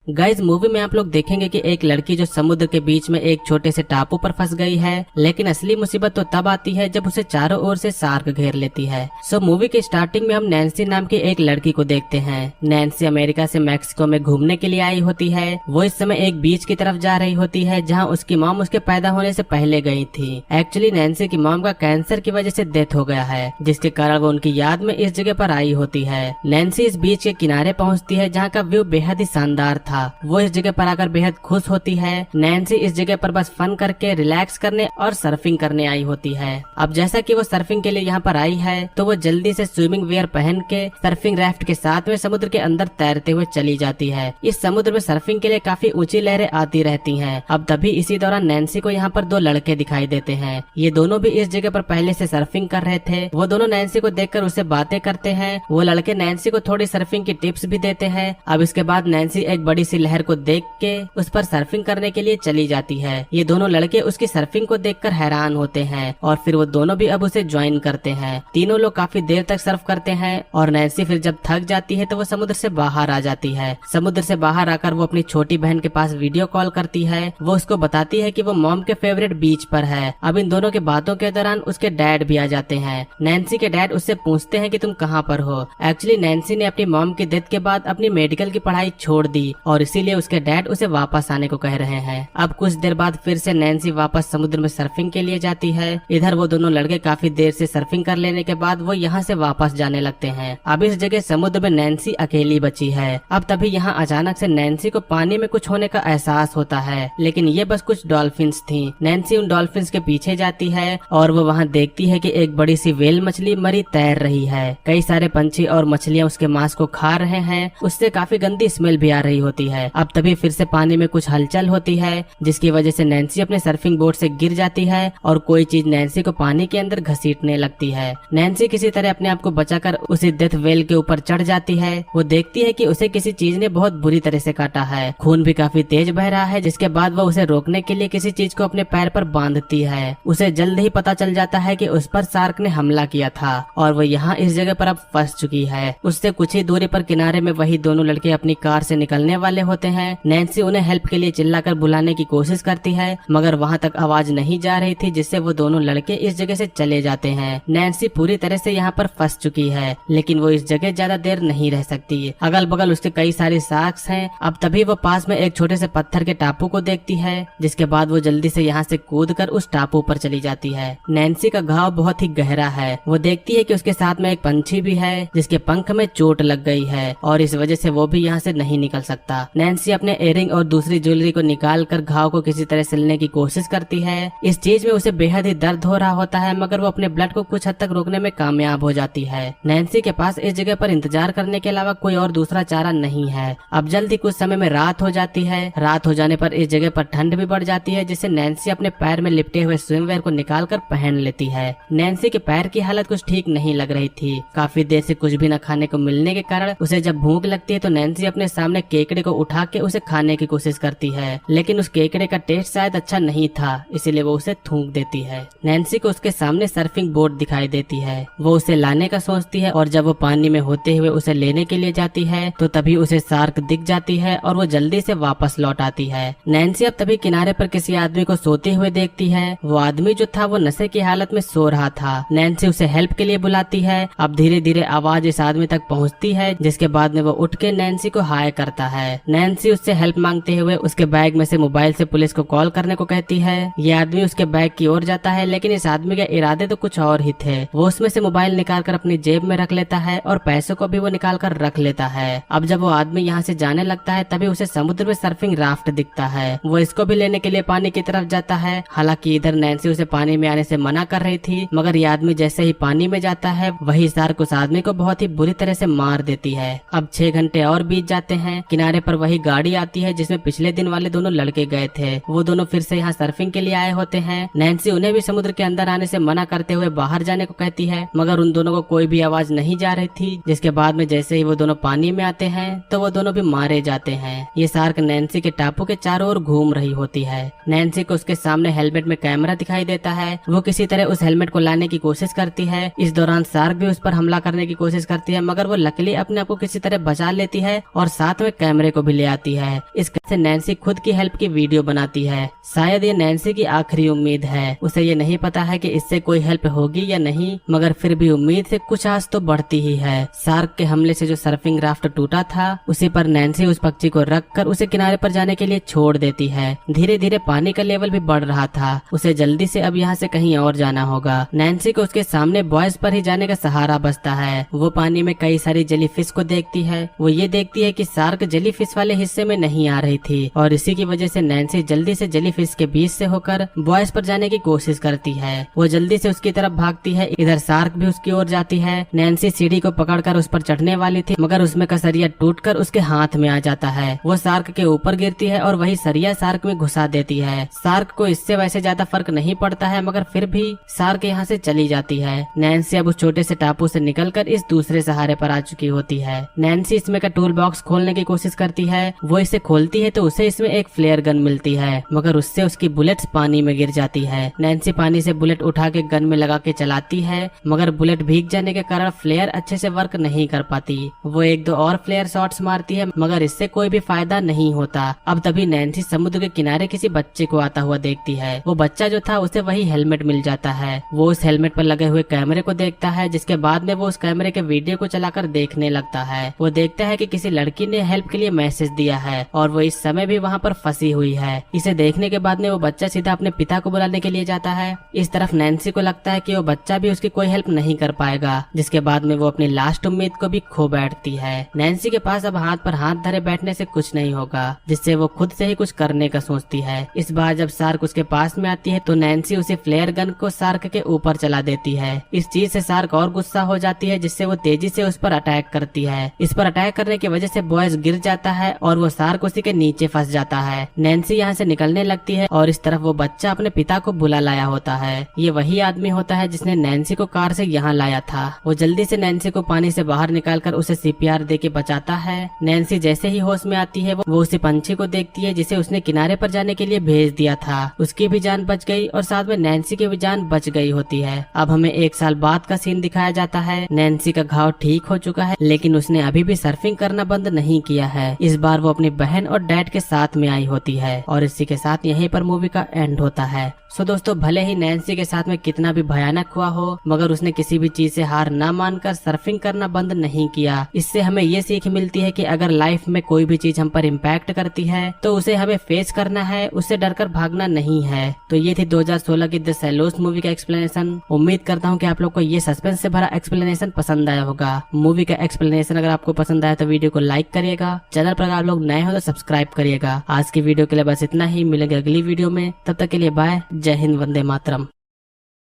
Guys movie में आप लोग देखेंगे कि एक लड़की जो समुद्र के बीच में एक छोटे से टापू पर फंस गई है, लेकिन असली मुसीबत तो तब आती है जब उसे चारों ओर से शार्क घेर लेती है। सो मूवी के स्टार्टिंग में हम नैन्सी नाम की एक लड़की को देखते हैं। नैन्सी अमेरिका से मैक्सिको में घूमने के लिए आई होती है। वो इस समय एक बीच की तरफ जा रही होती है जहाँ उसकी मॉम उसके पैदा होने से पहले गई थी। एक्चुअली नैन्सी की मॉम का कैंसर की वजह से डेथ हो गया है, जिसके कारण वो उनकी याद में इस जगह पर आई होती है। नैन्सी इस बीच के किनारे पहुंचती है जहाँ का व्यू बेहद ही शानदार था। वो इस जगह पर आकर बेहद खुश होती है। नैन्सी इस जगह पर बस फन करके रिलैक्स करने और सर्फिंग करने आई होती है। अब जैसा कि वो सर्फिंग के लिए यहाँ पर आई है तो वो जल्दी से स्विमिंग वेयर पहन के सर्फिंग राफ्ट के साथ में समुद्र के अंदर तैरते हुए चली जाती है। इस समुद्र में सर्फिंग के लिए काफी ऊंची लहरें आती रहती हैं। अब तभी इसी दौरान नैन्सी को यहाँ पर दो लड़के दिखाई देते हैं। ये दोनों भी इस जगह पर पहले से सर्फिंग कर रहे थे। वो दोनों नैन्सी को देखकर उससे बातें करते हैं। वो लड़के नैन्सी को थोड़ी सर्फिंग की टिप्स भी देते हैं। अब इसके बाद नैन्सी एक बड़ी सी लहर को देख के उस पर सर्फिंग करने के लिए चली जाती है। ये दोनों लड़के उसकी सर्फिंग को देखकर हैरान होते हैं और फिर वो दोनों भी अब उसे ज्वाइन करते हैं। तीनों लोग काफी देर तक सर्फ करते हैं और नैन्सी फिर जब थक जाती है तो वो समुद्र से बाहर आ जाती है। समुद्र से बाहर आकर वो अपनी छोटी बहन के पास वीडियो कॉल करती है। वो उसको बताती है कि वो मॉम के फेवरेट बीच पर है। अब इन दोनों के बातों के दौरान उसके डैड भी आ जाते हैं। नैन्सी के डैड उससे पूछते हैं कि तुम कहाँ पर हो। एक्चुअली नैन्सी ने अपनी मॉम की डेथ के बाद अपनी मेडिकल की पढ़ाई छोड़ दी और इसीलिए उसके डैड उसे वापस आने को कह रहे हैं। अब कुछ देर बाद फिर से नैन्सी वापस समुद्र में सर्फिंग के लिए जाती है। इधर वो दोनों लड़के काफी देर से सर्फिंग कर लेने के बाद वो यहाँ से वापस जाने लगते हैं। अब इस जगह समुद्र में नैन्सी अकेली बची है। अब तभी यहाँ अचानक से नैन्सी को पानी में कुछ होने का एहसास होता है, लेकिन ये बस कुछ डॉल्फिन्स थी। नैन्सी उन डॉल्फिन्स के पीछे जाती है और वो वहाँ देखती है कि एक बड़ी सी व्हेल मछली मरी तैर रही है। कई सारे पंछी और मछलियाँ उसके मांस को खा रहे हैं। उससे काफी गंदी स्मेल भी आ रही होती है। अब तभी फिर से पानी में कुछ हलचल होती है, जिसकी वजह से नैन्सी अपने सर्फिंग बोर्ड से गिर जाती है और कोई चीज नैन्सी को पानी के अंदर घसीटने लगती है। नैन्सी किसी तरह अपने आप को बचाकर उसी डेथ व्हेल के ऊपर चढ़ जाती है। वो देखती है कि उसे किसी चीज ने बहुत बुरी तरह से काटा है। खून भी काफी तेज बह रहा है, जिसके बाद वो उसे रोकने के लिए किसी चीज को अपने पैर पर बांधती है। उसे जल्द ही पता चल जाता है कि उस पर शार्क ने हमला किया था और वो यहाँ इस जगह पर अब फंस चुकी है। उससे कुछ ही दूरी पर किनारे में वही दोनों लड़के अपनी कार से निकलने वाले होते हैं। नैन्सी उन्हें हेल्प के लिए चिल्लाकर बुलाने की कोशिश करती है, मगर वहाँ तक आवाज नहीं जा रही थी, जिससे वो दोनों लड़के इस जगह से चले जाते हैं। नैन्सी पूरी तरह से यहाँ पर फंस चुकी है, लेकिन वो इस जगह ज्यादा देर नहीं रह सकती। अगल बगल उसके कई सारे शार्क्स हैं। अब तभी वो पास में एक छोटे से पत्थर के टापू को देखती है, जिसके बाद वो जल्दी से यहाँ से कूद कर उस टापू पर चली जाती है। नैन्सी का घाव बहुत ही गहरा है। वो देखती है कि उसके साथ में एक पंछी भी है जिसके पंख में चोट लग गई है और इस वजह से वो भी यहाँ से नहीं निकल सकता। नैन्सी अपने इयररिंग और दूसरी ज्वेलरी को निकाल कर घाव को किसी तरह सिलने की कोशिश करती है। इस चीज में उसे बेहद ही दर्द हो रहा होता है, मगर वो अपने ब्लड को कुछ हद तक रोकने में कामयाब हो जाती है। नैन्सी के पास इस जगह पर इंतजार करने के अलावा कोई और दूसरा चारा नहीं है। अब जल्दी कुछ समय में रात हो जाती है। रात हो जाने पर इस जगह पर ठंड भी बढ़ जाती है, जिससे नैन्सी अपने पैर में लिपटे हुए स्विमवेयर को निकाल कर पहन लेती है। नैन्सी के पैर की हालत कुछ ठीक नहीं लग रही थी। काफी देर से कुछ भी न खाने को मिलने के कारण उसे जब भूख लगती है तो नैन्सी अपने सामने केकड़े को उठा के उसे खाने की कोशिश करती है, लेकिन उस केकड़े का टेस्ट शायद अच्छा नहीं था, इसीलिए वो उसे थूक देती है। नैन्सी को उसके सामने सर्फिंग बोर्ड दिखाई देती है। वो उसे लाने का सोचती है और जब वो पानी में होते हुए उसे लेने के लिए जाती है तो तभी उसे शार्क दिख जाती है और वो जल्दी से वापस लौट आती है। नैन्सी अब तभी किनारे पर किसी आदमी को सोते हुए देखती है। वो आदमी जो था वो नशे की हालत में सो रहा था। नैन्सी उसे हेल्प के लिए बुलाती है। अब धीरे धीरे आवाज इस आदमी तक पहुंचती है, जिसके बाद में वो उठ के नैन्सी को हाय करता है। नैन्सी उससे हेल्प मांगते हुए उसके बैग में से मोबाइल से पुलिस को कॉल करने को कहती है। ये आदमी उसके बैग की ओर जाता है, लेकिन इस आदमी के इरादे तो कुछ और ही थे। वो उसमें से मोबाइल निकाल कर अपनी जेब में रख लेता है और पैसों को भी वो निकाल कर रख लेता है। अब जब वो आदमी यहाँ से जाने लगता है तभी उसे समुद्र में सर्फिंग राफ्ट दिखता है। वो इसको भी लेने के लिए पानी की तरफ जाता है। हालांकि इधर नैन्सी उसे पानी में आने से मना कर रही थी, मगर ये आदमी जैसे ही पानी में जाता है वही शार्क उस आदमी को बहुत ही बुरी तरह से मार देती है। अब 6 घंटे और बीत जाते हैं। किनारे पर वही गाड़ी आती है जिसमें पिछले दिन वाले दोनों लड़के गए थे। वो दोनों फिर से यहाँ सर्फिंग के लिए आए होते हैं। नैन्सी उन्हें भी समुद्र के अंदर आने से मना करते हुए बाहर जाने को कहती है, मगर उन दोनों को कोई भी आवाज नहीं जा रही थी। जिसके बाद में जैसे ही वो दोनों पानी में आते हैं तो वो दोनों भी मारे जाते हैं। ये शार्क नैन्सी के टापू के चारों ओर घूम रही होती है। नैन्सी को उसके सामने हेलमेट में कैमरा दिखाई देता है। वो किसी तरह उस हेलमेट को लाने की कोशिश करती है। इस दौरान शार्क भी उस पर हमला करने की कोशिश करती है, मगर वो लकीली अपने आप को किसी तरह बचा लेती है और साथ में कैमरे को भी ले आती है। इससे नैन्सी खुद की हेल्प की वीडियो बनाती है। शायद ये नैन्सी की आखिरी उम्मीद है। उसे ये नहीं पता है कि इससे कोई हेल्प होगी या नहीं, मगर फिर भी उम्मीद से कुछ आस तो बढ़ती ही है। शार्क के हमले से जो सर्फिंग राफ्ट टूटा था, उसी पर नैन्सी उस पक्षी को रखकर उसे किनारे पर जाने के लिए छोड़ देती है। धीरे धीरे पानी का लेवल भी बढ़ रहा था। उसे जल्दी से अब यहाँ से कहीं और जाना होगा। नैन्सी को उसके सामने बॉयज पर ही जाने का सहारा बचता है। वो पानी में कई सारी जेलीफिश को देखती है। वो ये देखती है कि शार्क जेलीफिश वाले हिस्से में नहीं आ रही थी और इसी की वजह से नैन्सी जल्दी से जेलीफिश के बीच से होकर बॉयज पर जाने की कोशिश करती है। वो जल्दी से उसकी तरफ भागती है। इधर शार्क भी उसकी ओर जाती है। नैन्सी सीढ़ी को पकड़कर उस पर चढ़ने वाली थी, मगर उसमें का सरिया टूटकर उसके हाथ में आ जाता है। वो शार्क के ऊपर गिरती है और वही सरिया शार्क में घुसा देती है। शार्क को इससे वैसे ज्यादा फर्क नहीं पड़ता है, मगर फिर भी शार्क यहाँ से चली जाती है। नैन्सी अब उस छोटे से टापू से निकलकर इस दूसरे सहारे पर आ चुकी होती है। नैन्सी इसमें का टूल बॉक्स खोलने की कोशिश करती है। वो इसे खोलती है तो उसे इसमें एक फ्लेयर गन मिलती है, मगर उससे उसकी बुलेट्स पानी में गिर जाती है। नैन्सी पानी से बुलेट उठा के गन में लगा के चलाती है, मगर बुलेट भीग जाने के कारण फ्लेयर अच्छे से वर्क नहीं कर पाती। वो एक दो और फ्लेयर शॉट्स मारती है, मगर इससे कोई भी फायदा नहीं होता। अब तभी नैन्सी समुद्र के किनारे किसी बच्चे को आता हुआ देखती है। वो बच्चा जो था उसे वही हेलमेट मिल जाता है। वो उस हेलमेट पर लगे हुए कैमरे को देखता है, जिसके बाद में वो उस कैमरे के वीडियो को चलाकर देखने लगता है। वो देखता है कि किसी लड़की ने हेल्प के लिए मैसेज दिया है और वो इस समय भी वहाँ पर फंसी हुई है। इसे देखने के बाद में वो बच्चा सीधा अपने पिता को बुलाने के लिए जाता है। इस तरफ नैन्सी को लगता है कि वो बच्चा भी उसकी कोई हेल्प नहीं कर पाएगा, जिसके बाद में वो अपनी लास्ट उम्मीद को भी खो बैठती है। नैन्सी के पास अब हाथ पर हाथ धरे बैठने से कुछ नहीं होगा, जिससे वो खुद से ही कुछ करने का सोचती है। इस बार जब शार्क उसके पास में आती है तो नैन्सी उसे फ्लेयर गन को शार्क के ऊपर चला देती है। इस चीज से शार्क और गुस्सा हो जाती है, जिससे वो तेजी से उस पर अटैक करती है। इस पर अटैक करने की वजह से बॉयज गिर जाता है और वो शार्क उसी के नीचे फंस जाता है। नैन्सी यहाँ से निकलने लगती है और इस तरफ वो बच्चा अपने पिता को बुला लाया होता है। ये वही आदमी होता है जिसने नैन्सी को कार से यहाँ लाया था। वो जल्दी से नैन्सी को पानी से बाहर निकालकर उसे सीपीआर दे के बचाता है। नैन्सी जैसे ही होश में आती है वो उसी पंछी को देखती है जिसे उसने किनारे पर जाने के लिए भेज दिया था। उसकी भी जान बच गई और साथ में नैन्सी की भी जान बच गई होती है। अब हमें 1 साल बाद का सीन दिखाया जाता है। नैन्सी का घाव ठीक हो चुका है, लेकिन उसने अभी भी सर्फिंग करना बंद नहीं किया है। इस बार वो अपनी बहन और डैड के साथ में आई होती है और इसी के साथ यहीं पर मूवी का एंड होता है। सो दोस्तों, भले ही नैन्सी के साथ में कितना भी भयानक हुआ हो, मगर उसने किसी भी चीज से हार ना मानकर सर्फिंग करना बंद नहीं किया। इससे हमें ये सीख मिलती है कि अगर लाइफ में कोई भी चीज हम पर इम्पैक्ट करती है तो उसे हमें फेस करना है, उससे डरकर भागना नहीं है। तो ये थी 2016 की द सेलोस मूवी का एक्सप्लेनेशन। उम्मीद करता हूँ कि आप लोग को ये सस्पेंस से भरा एक्सप्लेनेशन पसंद आया होगा। मूवी का एक्सप्लेनेशन अगर आपको पसंद आया तो वीडियो को लाइक करिएगा। चैनल पर आप लोग नए हो तो सब्सक्राइब करिएगा। आज की वीडियो के लिए बस इतना ही। मिलेंगे अगली वीडियो में, तब तक के लिए बाय। जय हिंद, वंदे मातरम।